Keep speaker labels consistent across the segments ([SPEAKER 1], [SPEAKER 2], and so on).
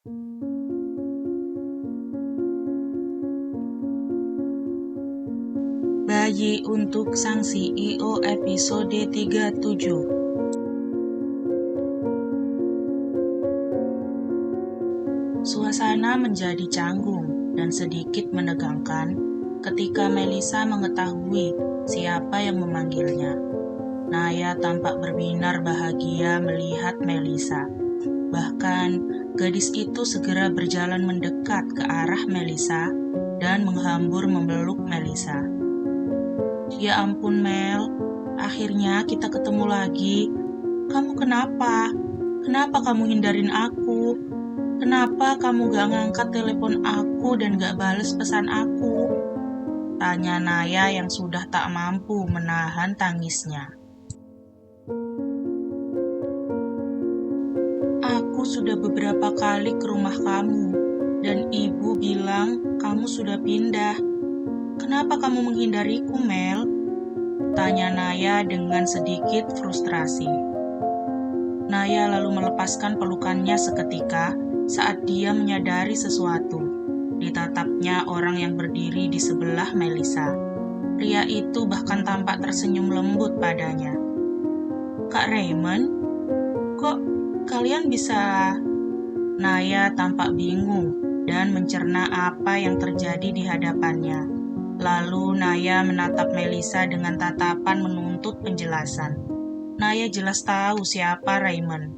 [SPEAKER 1] Bayi untuk Sang CEO episode 37. Suasana menjadi canggung dan sedikit menegangkan ketika Melisa mengetahui siapa yang memanggilnya. Naya tampak berbinar bahagia melihat Melisa. Bahkan, gadis itu segera berjalan mendekat ke arah Melisa dan menghambur memeluk Melisa. Ya ampun Mel, akhirnya kita ketemu lagi. Kamu kenapa? Kenapa kamu hindarin aku? Kenapa kamu gak ngangkat telepon aku dan gak bales pesan aku? Tanya Naya yang sudah tak mampu menahan tangisnya. Aku sudah beberapa kali ke rumah kamu, dan ibu bilang kamu sudah pindah. Kenapa kamu menghindariku, Mel? Tanya Naya dengan sedikit frustrasi. Naya lalu melepaskan pelukannya seketika saat dia menyadari sesuatu. Ditatapnya orang yang berdiri di sebelah Melisa. Pria itu bahkan tampak tersenyum lembut padanya. Kak Raymond, kok kalian bisa? Naya tampak bingung dan mencerna apa yang terjadi di hadapannya. Lalu Naya menatap Melisa dengan tatapan menuntut penjelasan. Naya jelas tahu siapa Raymond.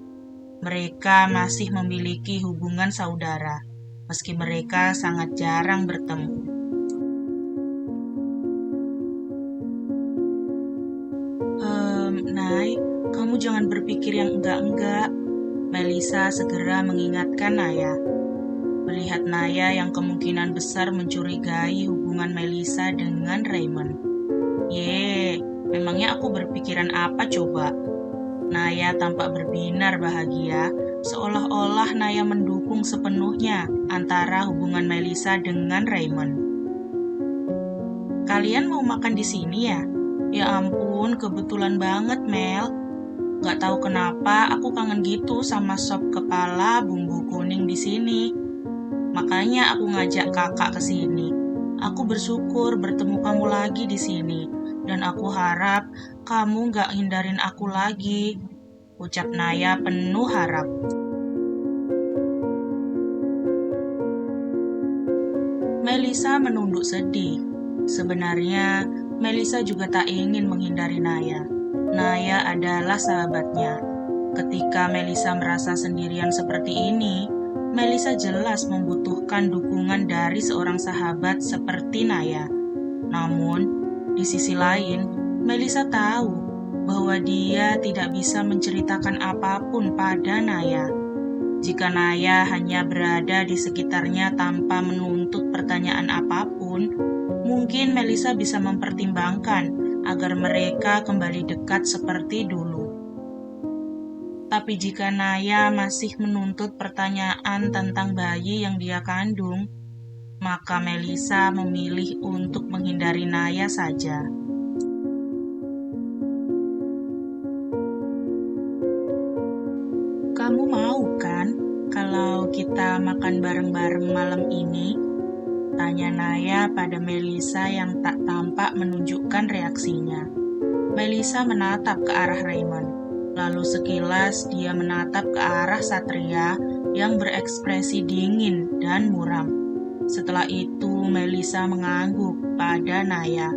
[SPEAKER 1] Mereka masih memiliki hubungan saudara, meski mereka sangat jarang bertemu. Nay, kamu jangan berpikir yang enggak-enggak. Melisa segera mengingatkan Naya. Melihat Naya yang kemungkinan besar mencurigai hubungan Melisa dengan Raymond. Memangnya aku berpikiran apa coba? Naya tampak berbinar bahagia, seolah-olah Naya mendukung sepenuhnya antara hubungan Melisa dengan Raymond. Kalian mau makan di sini ya? Ya ampun, kebetulan banget Mel. Gak tahu kenapa aku kangen gitu sama sop kepala bumbu kuning di sini. Makanya aku ngajak kakak ke sini. Aku bersyukur bertemu kamu lagi di sini. Dan aku harap kamu gak hindarin aku lagi. Ucap Naya penuh harap. Melisa menunduk sedih. Sebenarnya, Melisa juga tak ingin menghindari Naya. Naya adalah sahabatnya. Ketika Melisa merasa sendirian seperti ini, Melisa jelas membutuhkan dukungan dari seorang sahabat seperti Naya. Namun, di sisi lain, Melisa tahu bahwa dia tidak bisa menceritakan apapun pada Naya. Jika Naya hanya berada di sekitarnya tanpa menuntut pertanyaan apapun, mungkin Melisa bisa mempertimbangkan agar mereka kembali dekat seperti dulu. Tapi jika Naya masih menuntut pertanyaan tentang bayi yang dia kandung, maka Melisa memilih untuk menghindari Naya saja. Kamu mau kan kalau kita makan bareng-bareng malam ini? Tanya Naya pada Melisa yang tak tampak menunjukkan reaksinya. Melisa menatap ke arah Raymond. Lalu sekilas dia menatap ke arah Satria yang berekspresi dingin dan muram. Setelah itu Melisa mengangguk pada Naya.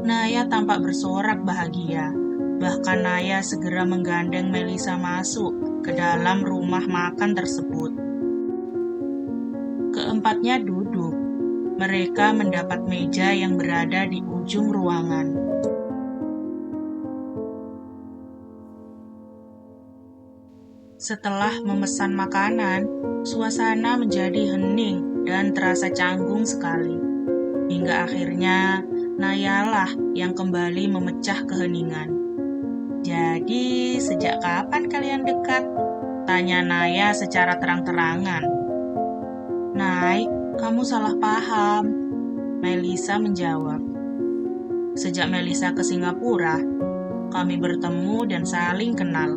[SPEAKER 1] Naya tampak bersorak bahagia. Bahkan Naya segera menggandeng Melisa masuk ke dalam rumah makan tersebut. Keempatnya duduk. Mereka mendapat meja yang berada di ujung ruangan. Setelah memesan makanan, suasana menjadi hening dan terasa canggung sekali. Hingga akhirnya, Nayalah yang kembali memecah keheningan. Jadi, sejak kapan kalian dekat? Tanya Naya secara terang-terangan. Nay, kamu salah paham. Melisa menjawab. Sejak Melisa ke Singapura, kami bertemu dan saling kenal.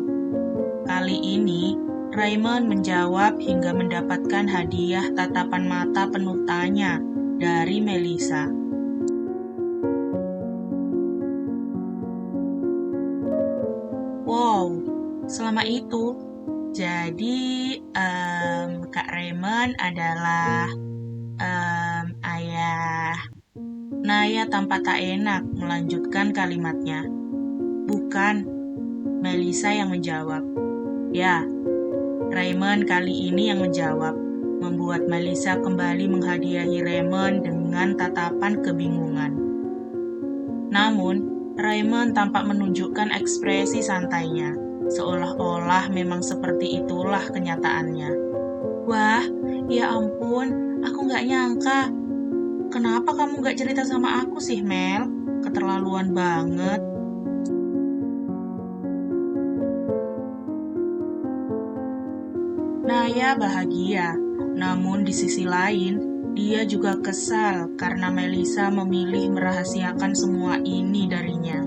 [SPEAKER 1] Kali ini, Raymond menjawab hingga mendapatkan hadiah tatapan mata penuh tanya dari Melissa. Wow, selama itu, jadi Kak Raymond adalah ayah. Naya tampak tak enak melanjutkan kalimatnya. Bukan, Melissa yang menjawab. Ya, Raymond kali ini yang menjawab, membuat Melissa kembali menghadiahi Raymond dengan tatapan kebingungan. Namun, Raymond tampak menunjukkan ekspresi santainya, seolah-olah memang seperti itulah kenyataannya. Wah, ya ampun, aku gak nyangka. Kenapa kamu gak cerita sama aku sih, Mel? Keterlaluan banget. Naya bahagia, namun di sisi lain, dia juga kesal karena Melissa memilih merahasiakan semua ini darinya.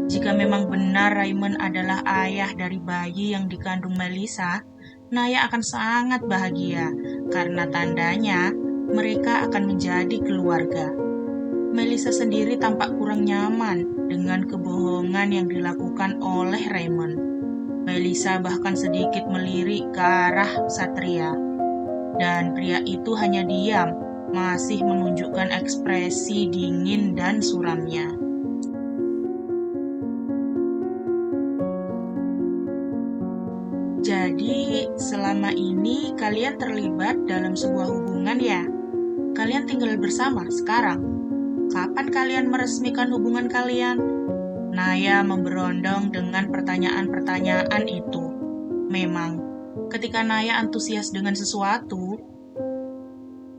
[SPEAKER 1] Jika memang benar Raymond adalah ayah dari bayi yang dikandung Melissa, Naya akan sangat bahagia karena tandanya mereka akan menjadi keluarga. Melissa sendiri tampak kurang nyaman dengan kebohongan yang dilakukan oleh Raymond. Melissa bahkan sedikit melirik ke arah Satria. Dan pria itu hanya diam, masih menunjukkan ekspresi dingin dan suramnya. Jadi, selama ini kalian terlibat dalam sebuah hubungan ya? Kalian tinggal bersama sekarang? Kapan kalian meresmikan hubungan kalian? Naya memberondong dengan pertanyaan-pertanyaan itu. Memang, ketika Naya antusias dengan sesuatu,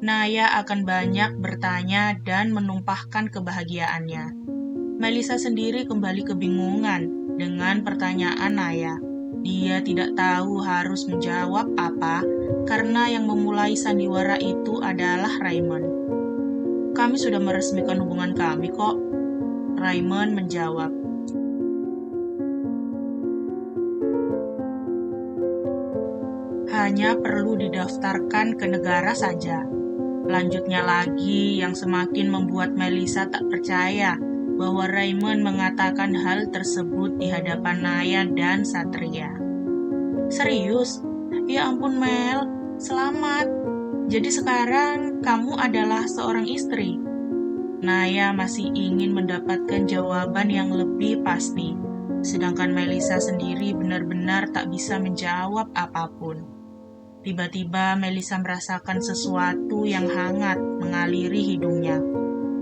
[SPEAKER 1] Naya akan banyak bertanya dan menumpahkan kebahagiaannya. Melissa sendiri kembali kebingungan dengan pertanyaan Naya. Dia tidak tahu harus menjawab apa karena yang memulai sandiwara itu adalah Raymond. Kami sudah meresmikan hubungan kami kok, Raymond menjawab. Hanya perlu didaftarkan ke negara saja. Lanjutnya lagi yang semakin membuat Melissa tak percaya bahwa Raymond mengatakan hal tersebut di hadapan Naya dan Satria. Serius? Ya ampun Mel, selamat. Jadi sekarang kamu adalah seorang istri. Naya masih ingin mendapatkan jawaban yang lebih pasti, sedangkan Melissa sendiri benar-benar tak bisa menjawab apapun. Tiba-tiba Melissa merasakan sesuatu yang hangat mengaliri hidungnya.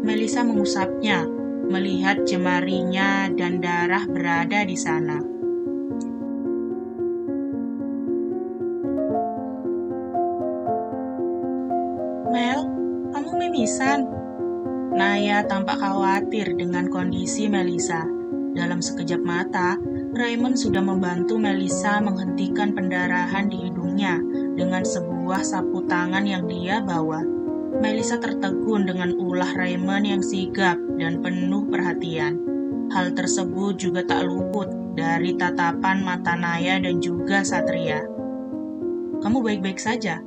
[SPEAKER 1] Melissa mengusapnya, melihat jemarinya dan darah berada di sana. Mel, kamu mimisan? Naya tampak khawatir dengan kondisi Melissa. Dalam sekejap mata, Raymond sudah membantu Melissa menghentikan pendarahan di hidungnya dengan sebuah sapu tangan yang dia bawa. Melissa tertegun dengan ulah Raymond yang sigap dan penuh perhatian. Hal tersebut juga tak luput dari tatapan mata Naya dan juga Satria. Kamu baik-baik saja?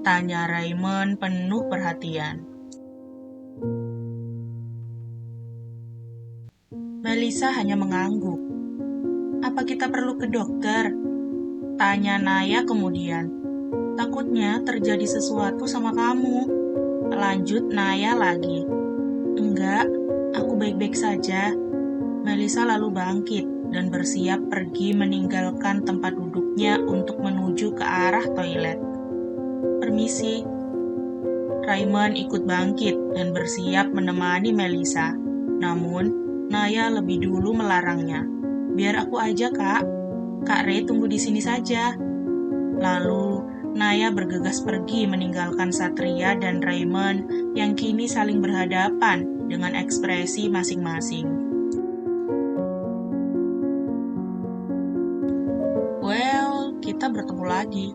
[SPEAKER 1] Tanya Raymond penuh perhatian. Melissa hanya mengangguk. Apa kita perlu ke dokter? Tanya Naya kemudian. Takutnya terjadi sesuatu sama kamu. Lanjut Naya lagi. Enggak, aku baik-baik saja. Melissa lalu bangkit dan bersiap pergi meninggalkan tempat duduknya untuk menuju ke arah toilet. Permisi. Raymond ikut bangkit dan bersiap menemani Melissa. Namun, Naya lebih dulu melarangnya. Biar aku aja, Kak. Kak Ray tunggu di sini saja. Lalu, Naya bergegas pergi meninggalkan Satria dan Raymond yang kini saling berhadapan dengan ekspresi masing-masing. Well, kita bertemu lagi.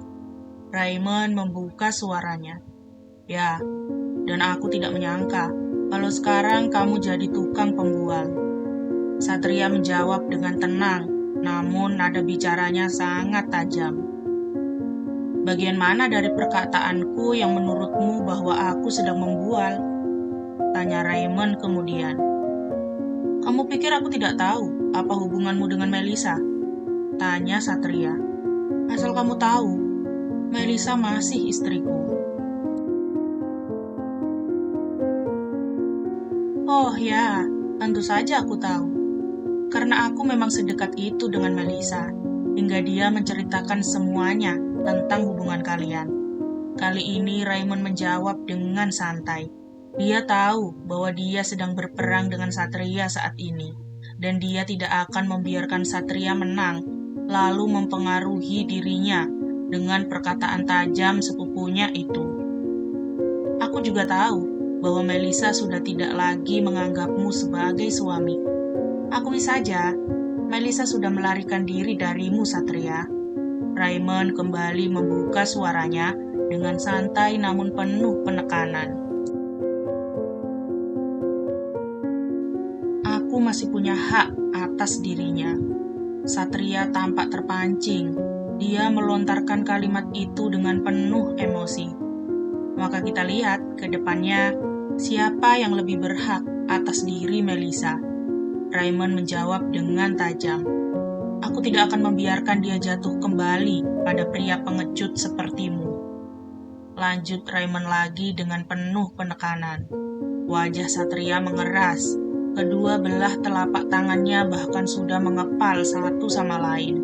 [SPEAKER 1] Raymond membuka suaranya. Ya, dan aku tidak menyangka kalau sekarang kamu jadi tukang pembual. Satria menjawab dengan tenang, namun nada bicaranya sangat tajam. Bagian mana dari perkataanku yang menurutmu bahwa aku sedang membual? Tanya Raymond kemudian. Kamu pikir aku tidak tahu apa hubunganmu dengan Melisa? Tanya Satria. Asal kamu tahu, Melisa masih istriku. Oh ya, tentu saja aku tahu. Karena aku memang sedekat itu dengan Melisa, hingga dia menceritakan semuanya tentang hubungan kalian. Kali ini Raymond menjawab dengan santai. Dia tahu bahwa dia sedang berperang dengan Satria saat ini, dan dia tidak akan membiarkan Satria menang, lalu mempengaruhi dirinya dengan perkataan tajam sepupunya itu. Aku juga tahu bahwa Melisa sudah tidak lagi menganggapmu sebagai suami. Akui saja, Melisa sudah melarikan diri darimu, Satria. Raymond kembali membuka suaranya dengan santai namun penuh penekanan. Aku masih punya hak atas dirinya. Satria tampak terpancing. Dia melontarkan kalimat itu dengan penuh emosi. Maka kita lihat ke depannya siapa yang lebih berhak atas diri Melisa. Raymond menjawab dengan tajam. Aku tidak akan membiarkan dia jatuh kembali pada pria pengecut sepertimu. Lanjut Raymond lagi dengan penuh penekanan. Wajah Satria mengeras. Kedua belah telapak tangannya bahkan sudah mengepal satu sama lain.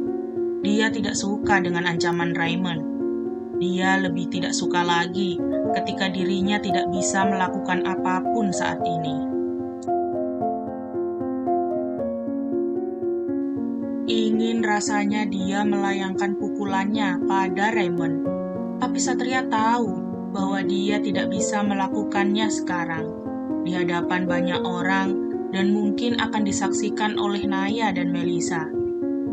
[SPEAKER 1] Dia tidak suka dengan ancaman Raymond. Dia lebih tidak suka lagi ketika dirinya tidak bisa melakukan apapun saat ini. Ingin rasanya dia melayangkan pukulannya pada Raymond. Tapi Satria tahu bahwa dia tidak bisa melakukannya sekarang. Di hadapan banyak orang dan mungkin akan disaksikan oleh Naya dan Melisa.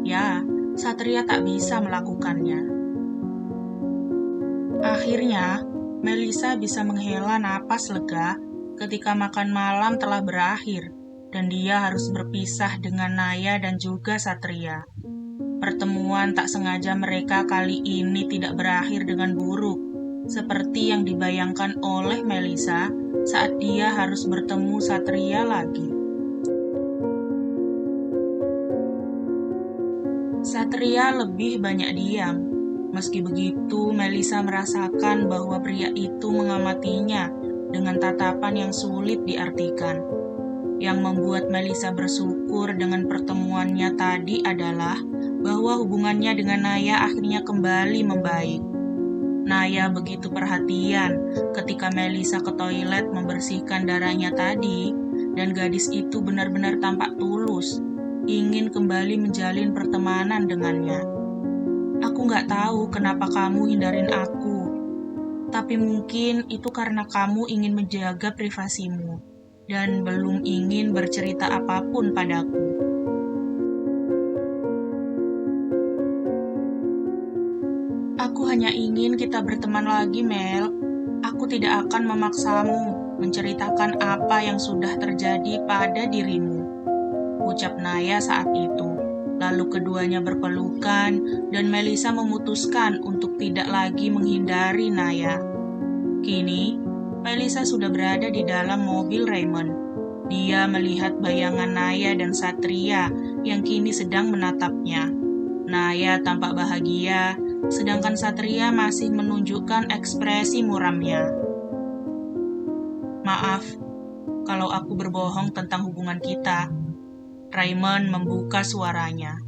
[SPEAKER 1] Ya, Satria tak bisa melakukannya. Akhirnya, Melisa bisa menghela napas lega ketika makan malam telah berakhir dan dia harus berpisah dengan Naya dan juga Satria. Pertemuan tak sengaja mereka kali ini tidak berakhir dengan buruk, seperti yang dibayangkan oleh Melisa saat dia harus bertemu Satria lagi. Satria lebih banyak diam. Meski begitu, Melisa merasakan bahwa pria itu mengamatinya dengan tatapan yang sulit diartikan. Yang membuat Melisa bersyukur dengan pertemuannya tadi adalah bahwa hubungannya dengan Naya akhirnya kembali membaik. Naya begitu perhatian ketika Melisa ke toilet membersihkan darahnya tadi, dan gadis itu benar-benar tampak tulus, ingin kembali menjalin pertemanan dengannya. Aku nggak tahu kenapa kamu hindarin aku, tapi mungkin itu karena kamu ingin menjaga privasimu dan belum ingin bercerita apapun padaku. Aku hanya ingin kita berteman lagi, Mel. Aku tidak akan memaksamu menceritakan apa yang sudah terjadi pada dirimu, ucap Naya saat itu. Lalu keduanya berpelukan dan Melisa memutuskan untuk tidak lagi menghindari Naya. Kini, Melisa sudah berada di dalam mobil Raymond. Dia melihat bayangan Naya dan Satria yang kini sedang menatapnya. Naya tampak bahagia, sedangkan Satria masih menunjukkan ekspresi muramnya. Maaf, kalau aku berbohong tentang hubungan kita. Raymond membuka suaranya.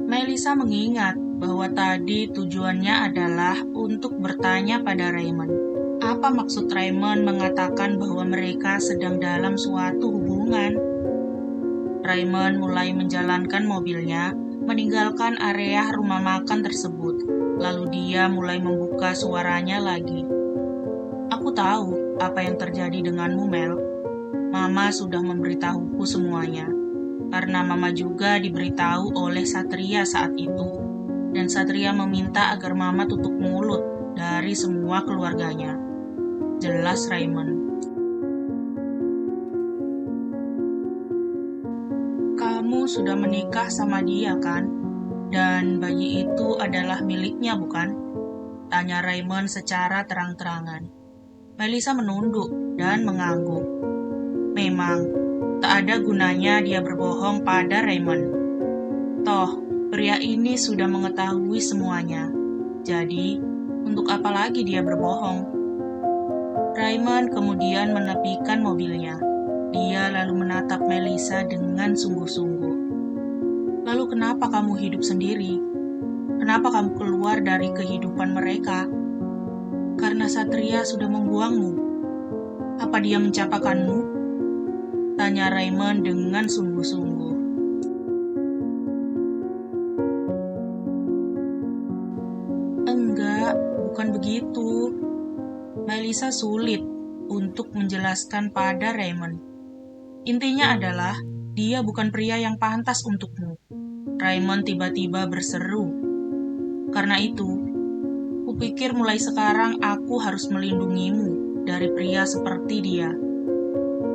[SPEAKER 1] Melisa mengingat bahwa tadi tujuannya adalah untuk bertanya pada Raymond. Apa maksud Raymond mengatakan bahwa mereka sedang dalam suatu hubungan? Raymond mulai menjalankan mobilnya, meninggalkan area rumah makan tersebut. Lalu dia mulai membuka suaranya lagi. Aku tahu apa yang terjadi denganmu, Mel. Mama sudah memberitahuku semuanya. Karena Mama juga diberitahu oleh Satria saat itu. Dan Satria meminta agar Mama tutup mulut dari semua keluarganya. Jelas Raymond. Kamu sudah menikah sama dia, kan? Dan bayi itu adalah miliknya, bukan? Tanya Raymond secara terang-terangan. Melissa menunduk dan mengangguk. Memang, tak ada gunanya dia berbohong pada Raymond. Toh, pria ini sudah mengetahui semuanya. Jadi, untuk apa lagi dia berbohong? Raymond kemudian menepikan mobilnya. Dia lalu menatap Melissa dengan sungguh-sungguh. Lalu kenapa kamu hidup sendiri? Kenapa kamu keluar dari kehidupan mereka? Karena Satria sudah membuangmu. Apa dia mencapakanmu? Tanya Raymond dengan sungguh-sungguh. Enggak, bukan begitu. Melissa sulit untuk menjelaskan pada Raymond. Intinya adalah, dia bukan pria yang pantas untukmu. Raymond tiba-tiba berseru. Karena itu, kupikir mulai sekarang aku harus melindungimu dari pria seperti dia.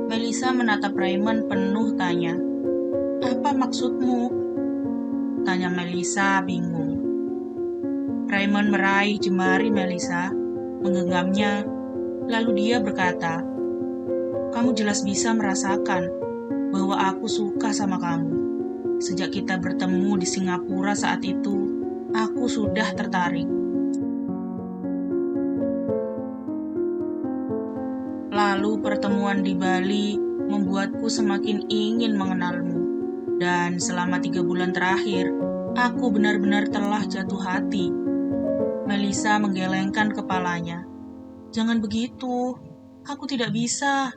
[SPEAKER 1] Melissa menatap Raymond penuh tanya. Apa maksudmu? Tanya Melissa bingung. Raymond meraih jemari Melissa, menggenggamnya, lalu dia berkata, kamu jelas bisa merasakan bahwa aku suka sama kamu. Sejak kita bertemu di Singapura saat itu, aku sudah tertarik. Lalu pertemuan di Bali membuatku semakin ingin mengenalmu. Dan selama 3 bulan terakhir, aku benar-benar telah jatuh hati. Melissa menggelengkan kepalanya. Jangan begitu, aku tidak bisa.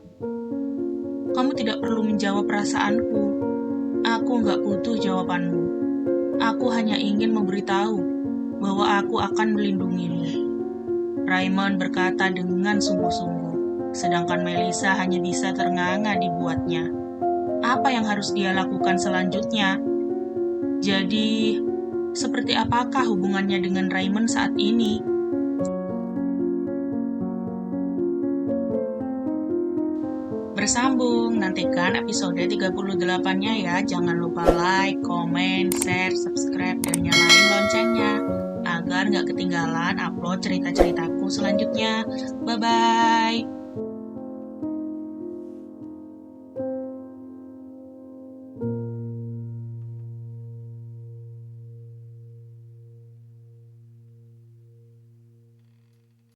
[SPEAKER 1] Kamu tidak perlu menjawab perasaanku. Aku nggak butuh jawabanmu. Aku hanya ingin memberitahu bahwa aku akan melindungimu. Raymond berkata dengan sungguh-sungguh, sedangkan Melissa hanya bisa ternganga dibuatnya. Apa yang harus dia lakukan selanjutnya? Jadi, seperti apakah hubungannya dengan Raymond saat ini? Bersambung, nantikan episode 38-nya ya. Jangan lupa like, komen, share, subscribe, dan nyalain loncengnya agar nggak ketinggalan upload cerita-ceritaku selanjutnya. Bye-bye!